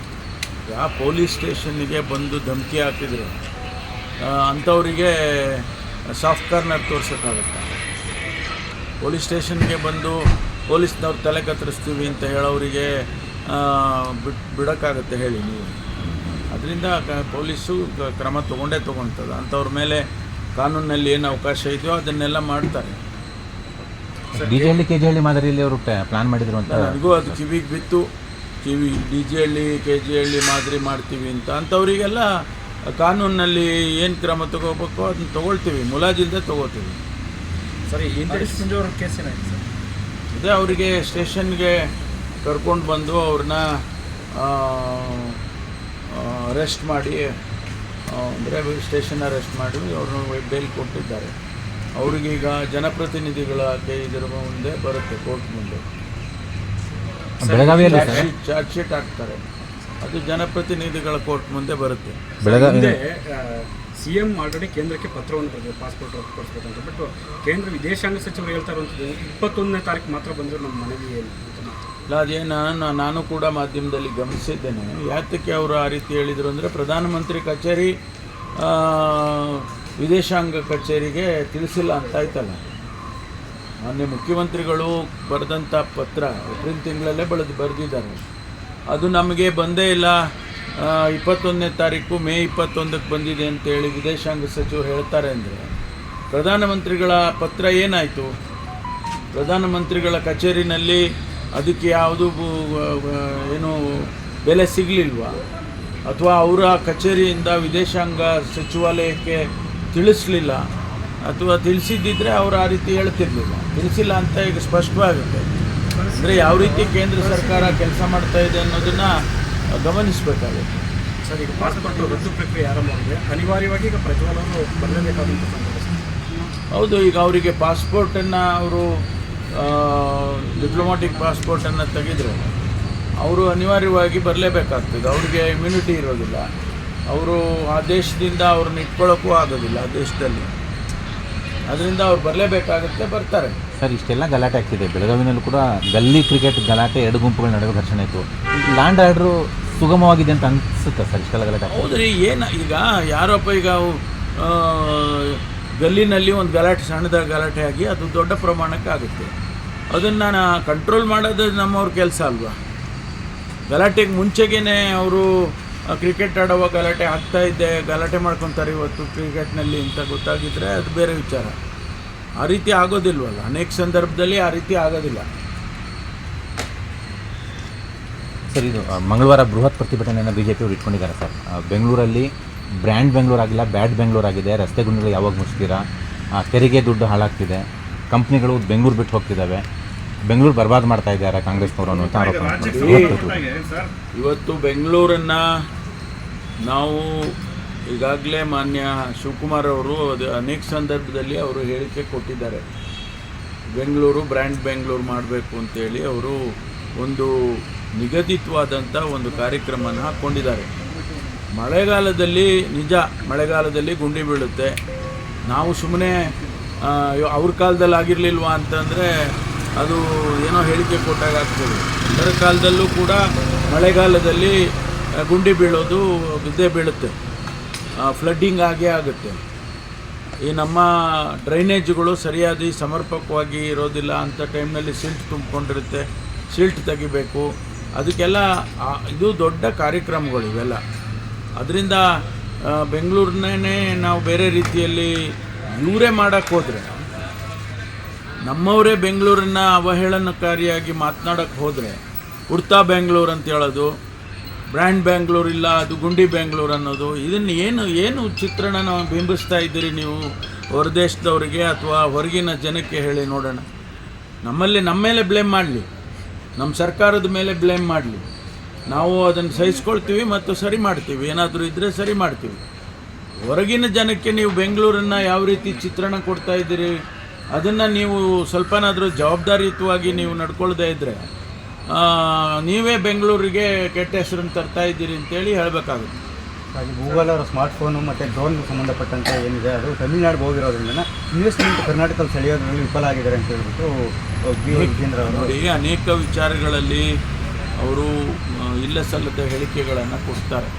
ಯಾವ ಪೊಲೀಸ್ ಸ್ಟೇಷನ್ನಿಗೆ ಬಂದು ಧಮಕಿ ಹಾಕಿದರೆ ಅಂಥವರಿಗೆ ಸಾಫ್ಟ್ ಕಾರ್ನರ್ ತೋರ್ಸೋಕ್ಕಾಗತ್ತೆ. ಪೊಲೀಸ್ ಸ್ಟೇಷನ್ಗೆ ಬಂದು ಪೊಲೀಸ್ನವ್ರು ತಲೆ ಕತ್ತರಿಸ್ತೀವಿ ಅಂತ ಹೇಳೋರಿಗೆ ಬಿಡೋಕ್ಕಾಗತ್ತೆ ಹೇಳಿ ನೀವು? ಅದರಿಂದ ಪೊಲೀಸು ಕ್ರಮ ತೊಗೊಳ್ತದೆ. ಅಂಥವ್ರ ಮೇಲೆ ಕಾನೂನಿನಲ್ಲಿ ಏನು ಅವಕಾಶ ಇದೆಯೋ ಅದನ್ನೆಲ್ಲ ಮಾಡ್ತಾರೆ. DJ-ಹಳ್ಳಿ KG-ಹಳ್ಳಿ ಮಾದರಿಯಲ್ಲಿ ಅವರು ಪ್ಲಾನ್ ಮಾಡಿದ್ರು ಅಂತ ನನಗೂ ಅದು ಕಿವಿಗೆ ಬಿತ್ತು. DJ-ಹಳ್ಳಿ KG-ಹಳ್ಳಿ ಮಾದರಿ ಮಾಡ್ತೀವಿ ಅಂತ ಅಂಥವರಿಗೆಲ್ಲ ಕಾನೂನಿನಲ್ಲಿ ಏನು ಕ್ರಮ ತಗೋಬೇಕು ಅದನ್ನ ತೊಗೊಳ್ತೀವಿ, ಮುಲಾಜಿಲ್ಲದೆ ತೊಗೋತೀವಿ. ಸರಿ, ಅವ್ರ ಕೇಸ್ ಏನಾಯ್ತು ಸರ್? ಅದೇ ಅವರಿಗೆ ಸ್ಟೇಷನ್ಗೆ ಕರ್ಕೊಂಡು ಬಂದು ಅವ್ರನ್ನ ಅರೆಸ್ಟ್ ಮಾಡಿ, ಅಂದರೆ ಸ್ಟೇಷನ್ ಅರೆಸ್ಟ್ ಮಾಡಿ ಅವ್ರನ್ನ ಬೇಲ್ ಕೊಟ್ಟಿದ್ದಾರೆ. ಅವ್ರಿಗೀಗ ಜನಪ್ರತಿನಿಧಿಗಳ ಇದರ ಮುಂದೆ ಬರುತ್ತೆ, ಕೋರ್ಟ್ ಮುಂದೆ ಬೆಳಗಾವಿಯಲ್ಲಿ ಚಾರ್ಜ್ ಶೀಟ್ ಹಾಕ್ತಾರೆ. ಅದು ಜನಪ್ರತಿನಿಧಿಗಳ ಕೋರ್ಟ್ ಮುಂದೆ ಬರುತ್ತೆ. ಬೆಳಗಾವಿ CM ಆಲ್ರೆಡಿ ಕೇಂದ್ರಕ್ಕೆ ಪತ್ರವನ್ನು ಬರೆದಿದೆ ಪಾಸ್ಪೋರ್ಟ್ ಕೊಡಿಸ್ಬೇಕಂತ. ಬಟ್ ಕೇಂದ್ರ ವಿದೇಶಾಂಗ ಸಚಿವರು ಹೇಳ್ತಾ ಇರುವಂಥದ್ದು 21ನೇ ತಾರೀಕು ಮಾತ್ರ ಬಂದರೆ ನಮ್ಮ ಮನವಿ ಏನು ಇಲ್ಲ, ಅದೇನು ನಾನು ಕೂಡ ಮಾಧ್ಯಮದಲ್ಲಿ ಗಮನಿಸಿದ್ದೇನೆ. ಯಾತಕ್ಕೆ ಅವರು ಆ ರೀತಿ ಹೇಳಿದರು ಅಂದರೆ ಪ್ರಧಾನಮಂತ್ರಿ ಕಚೇರಿ ವಿದೇಶಾಂಗ ಕಚೇರಿಗೆ ತಿಳಿಸಿಲ್ಲ ಅಂತ ಆಯ್ತಲ್ಲ. ಮಾನ್ಯ ಮುಖ್ಯಮಂತ್ರಿಗಳು ಬರೆದಂಥ ಪತ್ರ ಏಪ್ರಿಲ್ ತಿಂಗಳಲ್ಲೇ ಬರೆದಿದ್ದಾರೆ. ಅದು ನಮಗೆ ಬಂದೇ ಇಲ್ಲ. 21ನೇ ತಾರೀಕು ಮೇ 21ಕ್ಕೆ ಬಂದಿದೆ ಅಂತೇಳಿ ವಿದೇಶಾಂಗ ಸಚಿವರು ಹೇಳ್ತಾರೆ ಅಂದರೆ ಪ್ರಧಾನಮಂತ್ರಿಗಳ ಪತ್ರ ಏನಾಯಿತು? ಪ್ರಧಾನಮಂತ್ರಿಗಳ ಕಚೇರಿನಲ್ಲಿ ಅದಕ್ಕೆ ಯಾವುದು ಏನು ಬೆಲೆ ಸಿಗಲಿಲ್ವಾ? ಅಥವಾ ಅವರ ಕಚೇರಿಯಿಂದ ವಿದೇಶಾಂಗ ಸಚಿವಾಲಯಕ್ಕೆ ತಿಳಿಸಲಿಲ್ಲ? ಅಥವಾ ತಿಳಿಸಿದ್ದಿದ್ರೆ ಅವರು ಆ ರೀತಿ ಹೇಳ್ತಿರ್ಲಿಲ್ಲ. ತಿಳಿಸಿಲ್ಲ ಅಂತ ಈಗ ಸ್ಪಷ್ಟವಾಗುತ್ತೆ. ಅಂದರೆ ಯಾವ ರೀತಿ ಕೇಂದ್ರ ಸರ್ಕಾರ ಕೆಲಸ ಮಾಡ್ತಾ ಇದೆ ಅನ್ನೋದನ್ನು ಗಮನಿಸಬೇಕಾಗುತ್ತೆ. ಸರ್, ಈಗ ಪಾಸ್ಪೋರ್ಟ್ ರದ್ದು ಪ್ರಕ್ರಿಯೆ ಆರಂಭವಾಗಿದೆ. ಅನಿವಾರ್ಯವಾಗಿ ಈಗ ಪ್ರಜ್ವಲ್ ಅವರು ಬರಲೇಬೇಕಾದಂಥ ಸಂದರ್ಭ. ಹೌದು, ಈಗ ಅವರಿಗೆ ಪಾಸ್ಪೋರ್ಟನ್ನು ಅವರು ಡಿಪ್ಲೊಮ್ಯಾಟಿಕ್ ಪಾಸ್ಪೋರ್ಟನ್ನು ತೆಗೆದರೆ ಅವರು ಅನಿವಾರ್ಯವಾಗಿ ಬರಲೇಬೇಕಾಗ್ತದೆ. ಅವ್ರಿಗೆ ಇಮ್ಯುನಿಟಿ ಇರೋದಿಲ್ಲ. ಅವರು ಆ ದೇಶದಿಂದ ಅವ್ರನ್ನ ಇಟ್ಕೊಳ್ಳೋಕ್ಕೂ ಆಗೋದಿಲ್ಲ ಆ ದೇಶದಲ್ಲಿ. ಅದರಿಂದ ಅವ್ರು ಬರಲೇಬೇಕಾಗುತ್ತೆ, ಬರ್ತಾರೆ. ಸರ್, ಇಷ್ಟೆಲ್ಲ ಗಲಾಟೆ ಆಗ್ತಿದೆ. ಬೆಳಗಾವಿನಲ್ಲೂ ಕೂಡ ಗಲ್ಲಿ ಕ್ರಿಕೆಟ್ ಗಲಾಟೆ, 2 ಗುಂಪುಗಳ ನಡುವೆ ಘರ್ಷಣೆ ಆಯಿತು. ಲ್ಯಾಂಡ್ ಆರ್ಡ್ರು ಸುಗಮವಾಗಿದೆ ಅಂತ ಅನಿಸುತ್ತೆ ಸರ್ ಇಷ್ಟೆಲ್ಲ ಗಲಾಟೆ? ಹೌದ್ರಿ. ಏನು ಈಗ ಯಾರಪ್ಪ ಈಗ ಗಲ್ಲಿನಲ್ಲಿ ಒಂದು ಗಲಾಟೆ, ಸಣ್ಣದ ಗಲಾಟೆ ಆಗಿ ಅದು ದೊಡ್ಡ ಪ್ರಮಾಣಕ್ಕೆ ಆಗುತ್ತೆ. ಅದನ್ನು ಕಂಟ್ರೋಲ್ ಮಾಡೋದು ನಮ್ಮವ್ರ ಕೆಲಸ ಅಲ್ವಾ? ಗಲಾಟೆಗೆ ಮುಂಚೆಗೇ ಅವರು ಕ್ರಿಕೆಟ್ ಆಡುವ ಗಲಾಟೆ ಆಗ್ತಾಯಿದ್ದೆ, ಗಲಾಟೆ ಮಾಡ್ಕೊತಾರೆ ಇವತ್ತು ಕ್ರಿಕೆಟ್ನಲ್ಲಿ ಅಂತ ಗೊತ್ತಾಗಿದ್ದರೆ ಅದು ಬೇರೆ ವಿಚಾರ. ಆ ರೀತಿ ಆಗೋದಿಲ್ವಲ್ಲ, ಅನೇಕ ಸಂದರ್ಭದಲ್ಲಿ ಆ ರೀತಿ ಆಗೋದಿಲ್ಲ. ಸರ್, ಇದು ಮಂಗಳವಾರ ಬೃಹತ್ ಪ್ರತಿಭಟನೆಯನ್ನು BJP ಅವರು ಇಟ್ಕೊಂಡಿದ್ದಾರೆ ಸರ್. ಬೆಂಗಳೂರಲ್ಲಿ ಬ್ರ್ಯಾಂಡ್ ಬೆಂಗಳೂರು ಆಗಿಲ್ಲ, ಬ್ಯಾಡ್ ಬೆಂಗಳೂರು ಆಗಿದೆ. ರಸ್ತೆ ಗುಂಡಿಗಳು ಯಾವಾಗ ಮುಚ್ತೀರಾ? ತೆರಿಗೆ ದುಡ್ಡು ಹಾಳಾಗ್ತಿದೆ, ಕಂಪ್ನಿಗಳು ಬೆಂಗಳೂರು ಬಿಟ್ಟು ಹೋಗ್ತಿದ್ದಾವೆ, ಬೆಂಗಳೂರು ಬರ್ಬಾದ್ ಮಾಡ್ತಾ ಇದ್ದಾರೆ ಕಾಂಗ್ರೆಸ್ನವರು ಅನ್ನುವಂಥ ಆರೋಪ. ಇವತ್ತು ಬೆಂಗಳೂರನ್ನು ನಾವು ಈಗಾಗಲೇ ಮಾನ್ಯ ಶಿವಕುಮಾರ್ ಅವರು ಅದು ಅನೇಕ ಸಂದರ್ಭದಲ್ಲಿ ಅವರು ಹೇಳಿಕೆ ಕೊಟ್ಟಿದ್ದಾರೆ. ಬೆಂಗಳೂರು ಬ್ರ್ಯಾಂಡ್ ಬೆಂಗಳೂರು ಮಾಡಬೇಕು ಅಂತೇಳಿ ಅವರು ಒಂದು ನಿಗದಿತವಾದಂಥ ಒಂದು ಕಾರ್ಯಕ್ರಮನ ಹಾಕ್ಕೊಂಡಿದ್ದಾರೆ. ಮಳೆಗಾಲದಲ್ಲಿ ನಿಜ, ಮಳೆಗಾಲದಲ್ಲಿ ಗುಂಡಿ ಬೀಳುತ್ತೆ. ನಾವು ಸುಮ್ಮನೆ ಅವ್ರ ಕಾಲದಲ್ಲಿ ಆಗಿರಲಿಲ್ವಾ ಅಂತಂದರೆ ಅದು ಏನೋ ಹೇಳಿಕೆ ಕೊಟ್ಟಾಗ ಆಗ್ತದೆ. ಎಲ್ಲರ ಕಾಲದಲ್ಲೂ ಕೂಡ ಮಳೆಗಾಲದಲ್ಲಿ ಗುಂಡಿ ಬೀಳೋದು ಬಿದ್ದೇ ಬೀಳುತ್ತೆ, ಫ್ಲಡ್ಡಿಂಗ್ ಆಗೇ ಆಗುತ್ತೆ. ಈ ನಮ್ಮ ಡ್ರೈನೇಜ್ಗಳು ಸರಿಯಾಗಿ ಸಮರ್ಪಕವಾಗಿ ಇರೋದಿಲ್ಲ. ಅಂಥ ಟೈಮ್ನಲ್ಲಿ ಸಿಲ್ಟ್ ತುಂಬಿಕೊಂಡಿರುತ್ತೆ, ಸಿಲ್ಟ್ ತೆಗಿಬೇಕು. ಅದಕ್ಕೆಲ್ಲ ಇದು ದೊಡ್ಡ ಕಾರ್ಯಕ್ರಮಗಳು ಇವೆಲ್ಲ. ಅದರಿಂದ ಬೆಂಗಳೂರನ್ನೇ ನಾವು ಬೇರೆ ರೀತಿಯಲ್ಲಿ ಇವರೇ ಮಾಡೋಕ್ಕೆ ಹೋದರೆ, ನಮ್ಮವರೇ ಬೆಂಗಳೂರನ್ನು ಅವಹೇಳನಕಾರಿಯಾಗಿ ಮಾತನಾಡೋಕ್ಕೆ ಹೋದರೆ, ಉಡ್ತಾ ಬೆಂಗಳೂರು ಅಂತ ಹೇಳೋದು, ಬ್ರ್ಯಾಂಡ್ ಬೆಂಗಳೂರು ಇಲ್ಲ ಅದು ಗುಂಡಿ ಬೆಂಗಳೂರು ಅನ್ನೋದು, ಇದನ್ನು ಏನು ಚಿತ್ರಣ ನಾವು ಬಿಂಬಿಸ್ತಾ ಇದ್ದೀರಿ ನೀವು ಹೊರದೇಶದವರಿಗೆ ಅಥವಾ ಹೊರಗಿನ ಜನಕ್ಕೆ ಹೇಳಿ ನೋಡೋಣ. ನಮ್ಮ ಮೇಲೆ ಬ್ಲೇಮ್ ಮಾಡಲಿ, ನಮ್ಮ ಸರ್ಕಾರದ ಮೇಲೆ ಬ್ಲೇಮ್ ಮಾಡಲಿ, ನಾವು ಅದನ್ನು ಸಹಿಸ್ಕೊಳ್ತೀವಿ ಮತ್ತು ಸರಿ ಮಾಡ್ತೀವಿ. ಏನಾದರೂ ಇದ್ದರೆ ಸರಿ ಮಾಡ್ತೀವಿ. ಹೊರಗಿನ ಜನಕ್ಕೆ ನೀವು ಬೆಂಗಳೂರನ್ನು ಯಾವ ರೀತಿ ಚಿತ್ರಣ ಕೊಡ್ತಾ ಇದ್ದೀರಿ, ಅದನ್ನು ನೀವು ಸ್ವಲ್ಪನಾದರೂ ಜವಾಬ್ದಾರಿಯುತವಾಗಿ ನೀವು ನಡ್ಕೊಳ್ದೇ ಇದ್ದರೆ ನೀವೇ ಬೆಂಗಳೂರಿಗೆ ಕೆಟ್ಟ ಹೆಸರನ್ನು ತರ್ತಾ ಇದ್ದೀರಿ ಅಂತೇಳಿ ಹೇಳಬೇಕಾಗುತ್ತೆ. ಹಾಗೆ ಗೂಗಲ್ ಅವರ ಸ್ಮಾರ್ಟ್ಫೋನು ಮತ್ತು ಡ್ರೋನ್ಗೆ ಸಂಬಂಧಪಟ್ಟಂತೆ ಏನಿದೆ ಅದು ತಮಿಳುನಾಡಿಗೆ ಹೋಗಿರೋದ್ರಿಂದ ಇನ್ವೆಸ್ಟ್ಮೆಂಟ್ ಕರ್ನಾಟಕದಲ್ಲಿ ಸೆಳೆಯೋದ್ರಲ್ಲಿ ವಿಫಲ ಆಗಿದ್ದಾರೆ ಅಂತ ಹೇಳ್ಬಿಟ್ಟು ವಿಜೇಂದ್ರ ಅವರು ನೋಡಿ, ಅನೇಕ ವಿಚಾರಗಳಲ್ಲಿ ಅವರು ಇಲ್ಲ ಸಲ್ಲದ ಹೇಳಿಕೆಗಳನ್ನು ಕೊಡ್ತಾರೆ,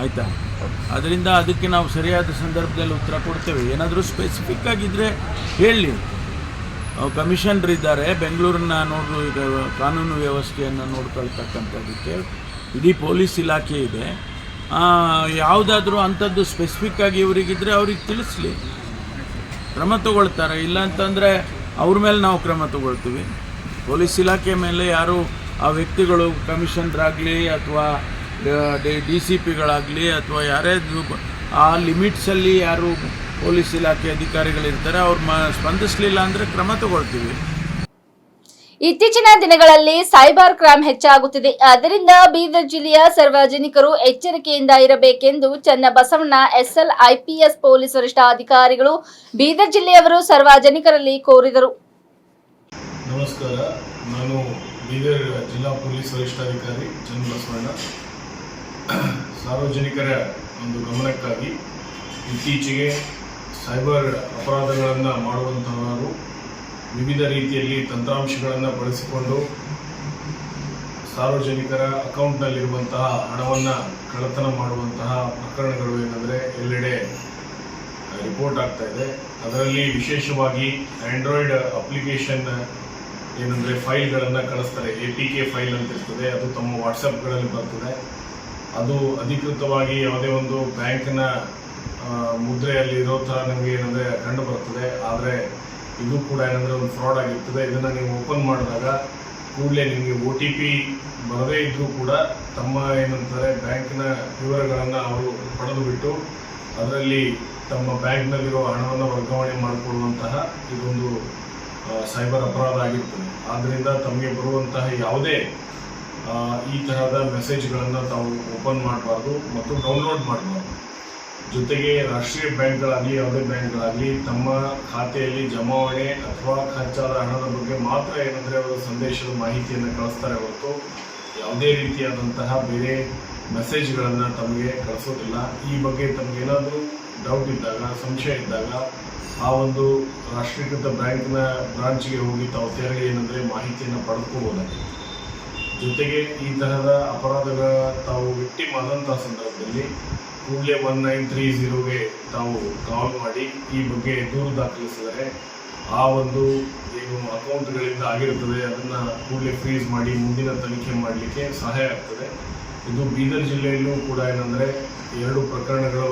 ಆಯಿತಾ? ಅದರಿಂದ ಅದಕ್ಕೆ ನಾವು ಸರಿಯಾದ ಸಂದರ್ಭದಲ್ಲಿ ಉತ್ತರ ಕೊಡ್ತೇವೆ. ಏನಾದರೂ ಸ್ಪೆಸಿಫಿಕ್ ಆಗಿದ್ದರೆ ಹೇಳಿ. ಕಮಿಷನರ್ ಇದ್ದಾರೆ ಬೆಂಗಳೂರನ್ನ ಈಗ ಕಾನೂನು ವ್ಯವಸ್ಥೆಯನ್ನು ನೋಡ್ಕೊಳ್ತಕ್ಕಂಥದ್ದಕ್ಕೆ. ಇಡೀ ಪೊಲೀಸ್ ಇಲಾಖೆ ಇದೆ. ಯಾವುದಾದ್ರೂ ಅಂಥದ್ದು ಸ್ಪೆಸಿಫಿಕ್ಕಾಗಿ ಇವರಿಗಿದ್ರೆ ಅವ್ರಿಗೆ ತಿಳಿಸ್ಲಿ, ಕ್ರಮ ತಗೊಳ್ತಾರೆ. ಇಲ್ಲ ಅಂತಂದರೆ ಅವ್ರ ಮೇಲೆ ನಾವು ಕ್ರಮ ತಗೊಳ್ತೀವಿ. ಪೊಲೀಸ್ ಇಲಾಖೆ ಮೇಲೆ ಯಾರು ಆ ವ್ಯಕ್ತಿಗಳು ಕಮಿಷನರಾಗಲಿ ಅಥವಾ DCPಗಳಾಗಲಿ ಅಥವಾ ಯಾರೇ ಆ ಲಿಮಿಟ್ಸಲ್ಲಿ ಯಾರು ಪೊಲೀಸ್ ಇಲಾಖೆ ಅಧಿಕಾರಿಗಳಿರ್ತಾರೆ ಅವ್ರು ಸ್ಪಂದಿಸಲಿಲ್ಲ ಅಂದರೆ ಕ್ರಮ ತಗೊಳ್ತೀವಿ. ಇತ್ತೀಚಿನ ದಿನಗಳಲ್ಲಿ ಸೈಬರ್ ಕ್ರೈಮ್ ಹೆಚ್ಚಾಗುತ್ತಿದೆ. ಆದ್ದರಿಂದ ಬೀದರ್ ಜಿಲ್ಲೆಯ ಸಾರ್ವಜನಿಕರು ಎಚ್ಚರಿಕೆಯಿಂದ ಇರಬೇಕೆಂದು ಚನ್ನಬಸವಣ್ಣ SL IPS ಪೊಲೀಸ್ ವರಿಷ್ಠಾಧಿಕಾರಿಗಳು ಬೀದರ್ ಜಿಲ್ಲೆಯವರು ಸಾರ್ವಜನಿಕರಲ್ಲಿ ಕೋರಿದರು. ನಮಸ್ಕಾರ, ನಾನು ಬೀದರ್ ಜಿಲ್ಲಾ ಪೊಲೀಸ್ ವರಿಷ್ಠಾಧಿಕಾರಿ ಚನ್ನಬಸವಣ್ಣ. ಸಾರ್ವಜನಿಕರ ಒಂದು ಗಮನಕ್ಕಾಗಿ ಇತ್ತೀಚೆಗೆ ಸೈಬರ್ ಅಪರಾಧಗಳನ್ನು ಮಾಡುವಂತಹವರು ವಿವಿಧ ರೀತಿಯಲ್ಲಿ ತಂತ್ರಾಂಶಗಳನ್ನು ಬಳಸಿಕೊಂಡು ಸಾರ್ವಜನಿಕರ ಅಕೌಂಟ್ನಲ್ಲಿರುವಂತಹ ಹಣವನ್ನು ಕಳ್ಳತನ ಮಾಡುವಂತಹ ಪ್ರಕರಣಗಳು ಏನಂದರೆ ಎಲ್ಲೆಡೆ ರಿಪೋರ್ಟ್ ಆಗ್ತಾ ಇದೆ. ಅದರಲ್ಲಿ ವಿಶೇಷವಾಗಿ ಆಂಡ್ರಾಯ್ಡ್ ಅಪ್ಲಿಕೇಶನ್ ಏನಂದರೆ ಫೈಲ್ಗಳನ್ನು ಕಳಿಸ್ತಾರೆ. APK ಫೈಲ್ ಅಂತ ಇರ್ತದೆ, ಅದು ತಮ್ಮ ವಾಟ್ಸಪ್ಗಳಲ್ಲಿ ಬರ್ತದೆ. ಅದು ಅಧಿಕೃತವಾಗಿ ಯಾವುದೇ ಒಂದು ಬ್ಯಾಂಕ್ನ ಮುದ್ರೆಯಲ್ಲಿ ಇರೋ ಥರ ನಮಗೆ ಏನಂದರೆ ಕಂಡು ಬರ್ತದೆ. ಆದರೆ ಇದು ಕೂಡ ಏನಂದರೆ ಒಂದು ಫ್ರಾಡ್ ಆಗಿರ್ತದೆ. ಇದನ್ನು ನೀವು ಓಪನ್ ಮಾಡಿದಾಗ ಕೂಡಲೇ ನಿಮಗೆ OTP ಬರದೇ ಇದ್ದರೂ ಕೂಡ ತಮ್ಮ ಏನಂತಾರೆ ಬ್ಯಾಂಕ್ನ ವಿವರಗಳನ್ನು ಅವರು ಪಡೆದು ಬಿಟ್ಟು ಅದರಲ್ಲಿ ತಮ್ಮ ಬ್ಯಾಂಕ್ನಲ್ಲಿರೋ ಹಣವನ್ನು ವರ್ಗಾವಣೆ ಮಾಡಿಕೊಳ್ಳುವಂತಹ ಇದೊಂದು ಸೈಬರ್ ಅಪರಾಧ ಆಗಿರ್ತದೆ. ಆದ್ದರಿಂದ ತಮಗೆ ಬರುವಂತಹ ಯಾವುದೇ ಈ ತರಹದ ಮೆಸೇಜ್ಗಳನ್ನು ತಾವು ಓಪನ್ ಮಾಡಬಾರ್ದು ಮತ್ತು ಡೌನ್ಲೋಡ್ ಮಾಡಬಾರ್ದು. ಜೊತೆಗೆ ರಾಷ್ಟ್ರೀಯ ಬ್ಯಾಂಕ್ಗಳಾಗಲಿ ಯಾವುದೇ ಬ್ಯಾಂಕ್ಗಳಾಗಲಿ ತಮ್ಮ ಖಾತೆಯಲ್ಲಿ ಜಮಾವಣೆ ಅಥವಾ ಖರ್ಚಾದ ಹಣದ ಬಗ್ಗೆ ಮಾತ್ರ ಏನಂದರೆ ಅವರು ಸಂದೇಶದ ಮಾಹಿತಿಯನ್ನು ಕಳಿಸ್ತಾರೆ ಹೊರತು ಯಾವುದೇ ರೀತಿಯಾದಂತಹ ಬೇರೆ ಮೆಸೇಜ್ಗಳನ್ನು ತಮಗೆ ಕಳಿಸೋದಿಲ್ಲ. ಈ ಬಗ್ಗೆ ತಮಗೇನಾದರೂ ಡೌಟ್ ಇದ್ದಾಗ, ಸಂಶಯ ಇದ್ದಾಗ ಆ ಒಂದು ರಾಷ್ಟ್ರೀಕೃತ ಬ್ಯಾಂಕ್ನ ಬ್ರಾಂಚ್ಗೆ ಹೋಗಿ ತಾವು ತೆರಳಿ ಏನಂದರೆ ಮಾಹಿತಿಯನ್ನು ಪಡೆದುಕೋಬೋದಾಗಿದೆ. ಜೊತೆಗೆ ಈ ತರಹದ ಅಪರಾಧಗಳ ತಾವು ವಿಕ್ಟಿಮ್ ಆದಂಥ ಸಂದರ್ಭದಲ್ಲಿ ಕೂಡಲೇ 1930ಗೆ ತಾವು ಕಾಲ್ ಮಾಡಿ ಈ ಬಗ್ಗೆ ದೂರು ದಾಖಲಿಸಿದರೆ ಆ ಒಂದು ಏನು ಅಕೌಂಟ್ಗಳಿಂದ ಆಗಿರುತ್ತದೆ ಅದನ್ನು ಕೂಡಲೇ ಫ್ರೀಸ್ ಮಾಡಿ ಮುಂದಿನ ತನಿಖೆ ಮಾಡಲಿಕ್ಕೆ ಸಹಾಯ ಆಗ್ತದೆ. ಇದು ಬೀದರ್ ಜಿಲ್ಲೆಯಲ್ಲೂ ಕೂಡ ಏನಂದರೆ 2 ಪ್ರಕರಣಗಳು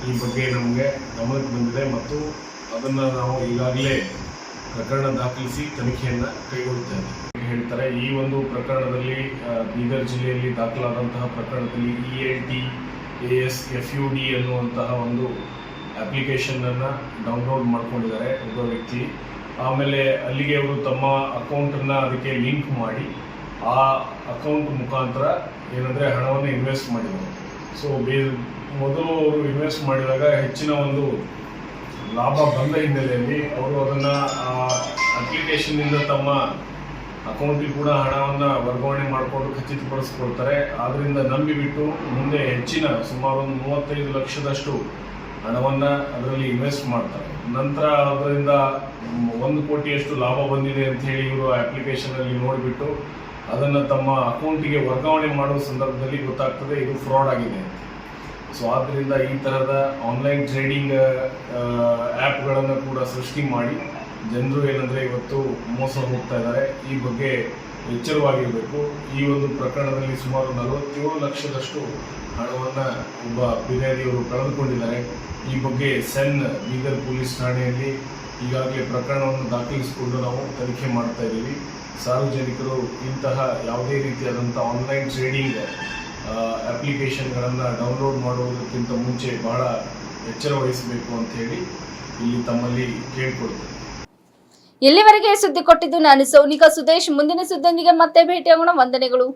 ಈ ಬಗ್ಗೆ ನಮಗೆ ಗಮನಕ್ಕೆ ಬಂದಿದೆ ಮತ್ತು ಅದನ್ನು ನಾವು ಈಗಾಗಲೇ ಪ್ರಕರಣ ದಾಖಲಿಸಿ ತನಿಖೆಯನ್ನು ಕೈಗೊಳ್ಳುತ್ತೇವೆ ಹೇಳ್ತಾರೆ. ಈ ಒಂದು ಪ್ರಕರಣದಲ್ಲಿ ಬೀದರ್ ಜಿಲ್ಲೆಯಲ್ಲಿ ದಾಖಲಾದಂತಹ ಪ್ರಕರಣದಲ್ಲಿ ELTAS FUD ಅನ್ನುವಂತಹ ಒಂದು ಅಪ್ಲಿಕೇಶನನ್ನು ಡೌನ್ಲೋಡ್ ಮಾಡ್ಕೊಂಡಿದ್ದಾರೆ ಒಬ್ಬ ವ್ಯಕ್ತಿ. ಆಮೇಲೆ ಅಲ್ಲಿಗೆ ಅವರು ತಮ್ಮ ಅಕೌಂಟನ್ನು ಅದಕ್ಕೆ ಲಿಂಕ್ ಮಾಡಿ ಆ ಅಕೌಂಟ್ ಮುಖಾಂತರ ಏನಂದರೆ ಹಣವನ್ನು ಇನ್ವೆಸ್ಟ್ ಮಾಡಿದ್ದಾರೆ. ಸೊ ಮೊದಲು ಅವರು ಇನ್ವೆಸ್ಟ್ ಮಾಡಿದಾಗ ಹೆಚ್ಚಿನ ಒಂದು ಲಾಭ ಬಂದ ಹಿನ್ನೆಲೆಯಲ್ಲಿ ಅವರು ಅದನ್ನು ಅಪ್ಲಿಕೇಶನ್ನಿಂದ ತಮ್ಮ ಅಕೌಂಟಿಗೆ ಕೂಡ ಹಣವನ್ನು ವರ್ಗಾವಣೆ ಮಾಡಿಕೊಂಡು ಖಚಿತಪಡಿಸ್ಕೊಳ್ತಾರೆ. ಆದ್ದರಿಂದ ನಂಬಿಬಿಟ್ಟು ಮುಂದೆ ಹೆಚ್ಚಿನ ಸುಮಾರು 35 ಲಕ್ಷದಷ್ಟು ಹಣವನ್ನು ಅದರಲ್ಲಿ ಇನ್ವೆಸ್ಟ್ ಮಾಡ್ತಾರೆ. ನಂತರ ಅದರಿಂದ 1 ಕೋಟಿಯಷ್ಟು ಲಾಭ ಬಂದಿದೆ ಅಂತ ಹೇಳಿ ಇವರು ಅಪ್ಲಿಕೇಶನಲ್ಲಿ ನೋಡಿಬಿಟ್ಟು ಅದನ್ನು ತಮ್ಮ ಅಕೌಂಟಿಗೆ ವರ್ಗಾವಣೆ ಮಾಡುವ ಸಂದರ್ಭದಲ್ಲಿ ಗೊತ್ತಾಗ್ತದೆ ಇದು ಫ್ರಾಡ್ ಆಗಿದೆ. ಸೊ ಆದ್ದರಿಂದ ಈ ಥರದ ಆನ್ಲೈನ್ ಟ್ರೇಡಿಂಗ್ ಆ್ಯಪ್ಗಳನ್ನು ಕೂಡ ಸೃಷ್ಟಿ ಮಾಡಿ ಜನರು ಏನಂದರೆ ಇವತ್ತು ಮೋಸ ಹೋಗ್ತಾ ಇದ್ದಾರೆ. ಈ ಬಗ್ಗೆ ಎಚ್ಚರವಾಗಿರಬೇಕು. ಈ ಒಂದು ಪ್ರಕರಣದಲ್ಲಿ ಸುಮಾರು 47 ಲಕ್ಷದಷ್ಟು ಹಣವನ್ನು ಒಬ್ಬ ಬಿರಿಯಾನಿಯವರು ಕಳೆದುಕೊಂಡಿದ್ದಾರೆ. ಈ ಬಗ್ಗೆ ಸೆನ್ ಬೀದರ್ ಪೊಲೀಸ್ ಠಾಣೆಯಲ್ಲಿ ಈಗಾಗಲೇ ಪ್ರಕರಣವನ್ನು ದಾಖಲಿಸಿಕೊಂಡು ನಾವು ತನಿಖೆ ಮಾಡ್ತಾ ಇದ್ದೀವಿ. ಸಾರ್ವಜನಿಕರು ಇಂತಹ ಯಾವುದೇ ರೀತಿಯಾದಂಥ ಆನ್ಲೈನ್ ಟ್ರೇಡಿಂಗ್ ಅಪ್ಲಿಕೇಶನ್ಗಳನ್ನು ಡೌನ್ಲೋಡ್ ಮಾಡುವುದಕ್ಕಿಂತ ಮುಂಚೆ ಬಹಳ ಎಚ್ಚರ ವಹಿಸಬೇಕು ಅಂತ ಹೇಳಿ ಇಲ್ಲಿ ತಮ್ಮಲ್ಲಿ ಕೇಳಿಕೊಳ್ತೇನೆ. ಇಲ್ಲಿವರೆಗೆ ಸುದ್ದಿ ಕೊಟ್ಟಿದ್ದು ನಾನು ಸೌನಿಕಾ ಸುದೇಶ್. ಮುಂದಿನ ಸುದ್ದಿಯೊಂದಿಗೆ ಮತ್ತೆ ಭೇಟಿಯಾಗೋಣ. ವಂದನೆಗಳು.